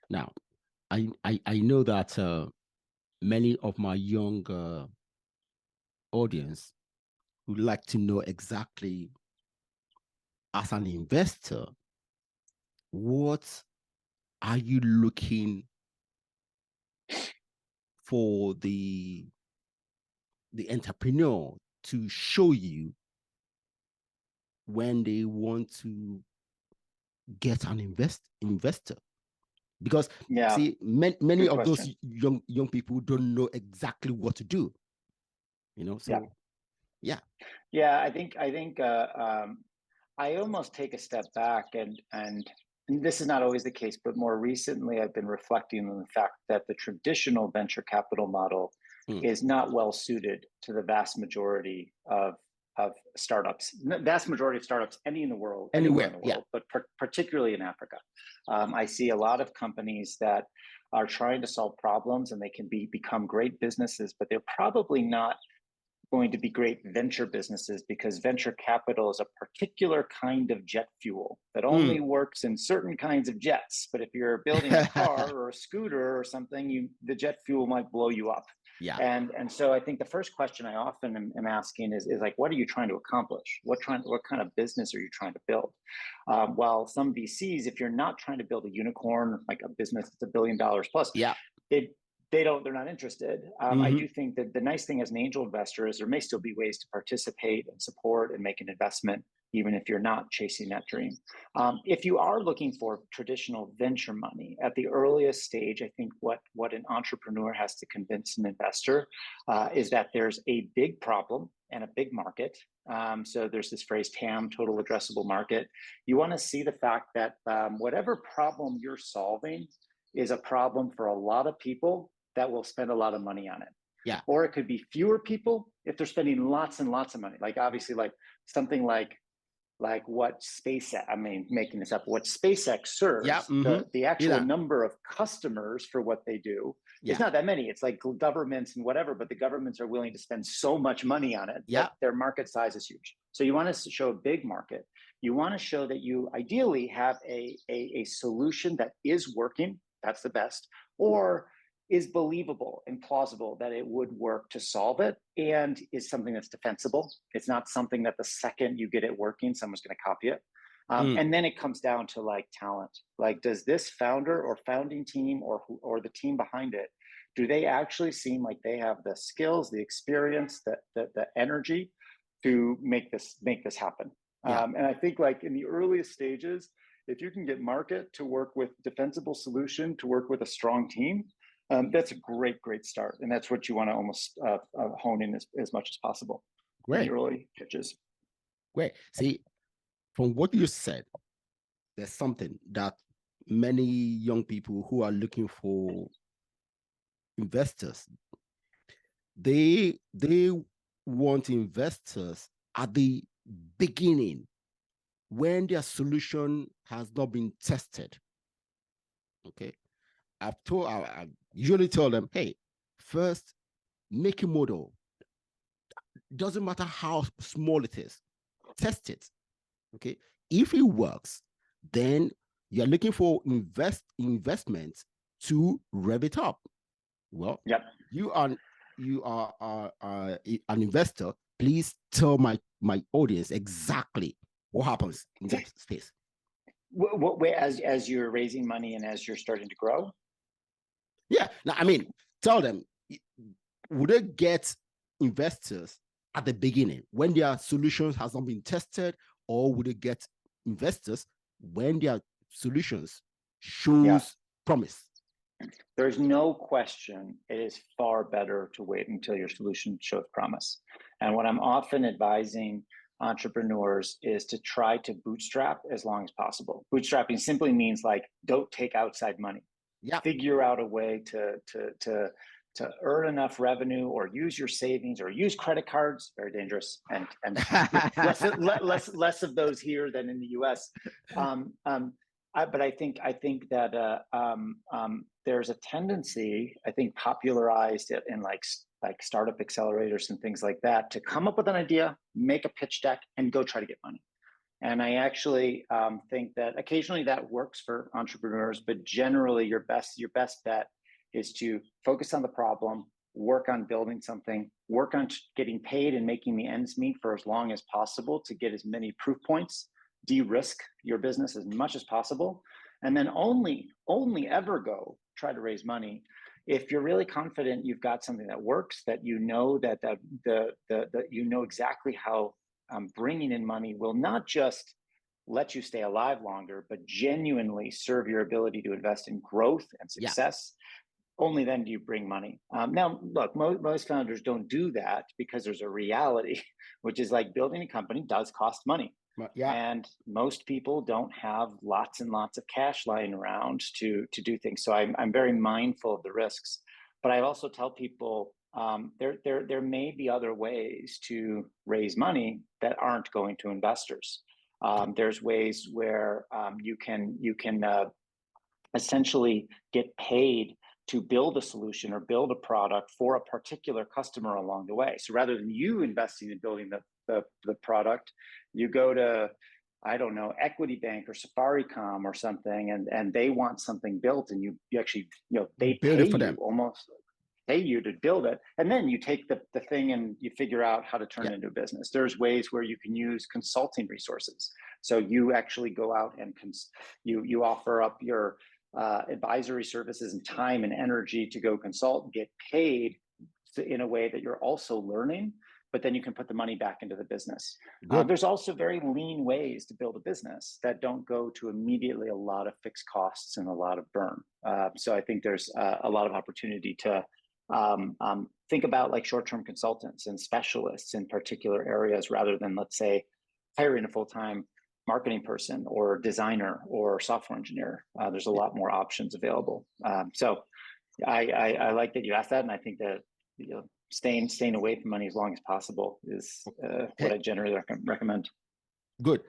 Now, I know that many of my young audience would like to know exactly, as an investor, what are you looking for the entrepreneur to show you when they want to get an investor? Because Yeah, see, many good of those question. young people don't know exactly what to do. Yeah. So yeah. Yeah, I think I almost take a step back and this is not always the case, but more recently I've been reflecting on the fact that the traditional venture capital model Mm. is not well suited to the vast majority of startups. Vast majority of startups anywhere in Anywhere, the yeah. world, but particularly in Africa. I see a lot of companies that are trying to solve problems and they can become great businesses, but they're probably not going to be great venture businesses because venture capital is a particular kind of jet fuel that only Mm. works in certain kinds of jets. But if you're building a car or a scooter or something, the jet fuel might blow you up. Yeah. And so I think the first question I often am asking is like, what are you trying to accomplish? What kind of business are you trying to build? While some VCs, if you're not trying to build a unicorn, like a business that's $1 billion plus, Yeah. it they're not interested. I Hmm. do think that the nice thing as an angel investor is there may still be ways to participate and support and make an investment, even if you're not chasing that dream. If you are looking for traditional venture money at the earliest stage, I think what an entrepreneur has to convince an investor is that there's a big problem and a big market. So there's this phrase TAM, total addressable market. You want to see the fact that whatever problem you're solving is a problem for a lot of people that will spend a lot of money on it. Yeah. Or it could be fewer people if they're spending lots and lots of money. Like obviously, like something like what SpaceX, I mean, making this up, what SpaceX Yeah. serves, Hmm. the actual Yeah. number of customers for what they do is Yeah. not that many. It's like governments and whatever, but the governments are willing to spend so much money on it Yeah. that their market size is huge. So you want to show a big market. You want to show that you ideally have a solution that is working. That's the best. Or is believable and plausible that it would work to solve it and is something that's defensible. It's not something that the second you get it working, someone's going to copy it. Mm. And then it comes down to like talent. Like, does this founder or founding team or the team behind it, do they actually seem like they have the skills, the experience, the energy to make this happen? Yeah. And I think like in the earliest stages, if you can get market to work with defensible solution to work with a strong team, that's a great start. And that's what you want to almost hone in as much as possible in the Great. early pitches. Great. See, from what you said, there's something that many young people who are looking for investors, they want investors at the beginning when their solution has not been tested. Okay. I usually tell them, hey, first make a model. Doesn't matter how small it is, test it. Okay. If it works, then you're looking for investment to rev it up. Well, Yep. you are an investor. Please tell my audience exactly what happens in that space. What way as you're raising money and as you're starting to grow? Yeah. Now, I mean, tell them, would they get investors at the beginning when their solutions has not been tested, or would they get investors when their solutions Yeah. shows promise? There's no question it is far better to wait until your solution shows promise. And what I'm often advising entrepreneurs is to try to bootstrap as long as possible. Bootstrapping simply means like don't take outside money. Yeah. Figure out a way to earn enough revenue or use your savings or use credit cards. Very dangerous, and less of those here than in the US. But I think that there's a tendency, I think, popularized in like startup accelerators and things like that, to come up with an idea, make a pitch deck, and go try to get money. And I actually think that occasionally that works for entrepreneurs, but generally your best bet is to focus on the problem, work on building something, work on getting paid and making the ends meet for as long as possible to get as many proof points, de-risk your business as much as possible, and then only ever go try to raise money if you're really confident you've got something that works, that you know that you know exactly how bringing in money will not just let you stay alive longer, but genuinely serve your ability to invest in growth and success. Only then do you bring money. Now, look, most founders don't do that because there's a reality, which is like building a company does cost money. And most people don't have lots and lots of cash lying around to do things. So I'm very mindful of the risks. But I also tell people there may be other ways to raise money that aren't going to investors. There's ways where you can essentially get paid to build a solution or build a product for a particular customer along the way. So rather than you investing in building the product, you go to, I don't know, Equity Bank or Safaricom or something, and they want something built, and you actually, they build pay it for you them. almost pay you to build it, and then you take the thing and you figure out how to turn it into a business. There's ways where you can use consulting resources. So you actually go out and you offer up your advisory services and time and energy to go consult and get paid in a way that you're also learning, but then you can put the money back into the business. There's also very lean ways to build a business that don't go to immediately a lot of fixed costs and a lot of burn. So I think there's a lot of opportunity to think about like short-term consultants and specialists in particular areas rather than, let's say, hiring a full-time marketing person or designer or software engineer. There's a lot more options available. So I like that you asked that, and I think that staying away from money as long as possible is what I generally recommend. Good.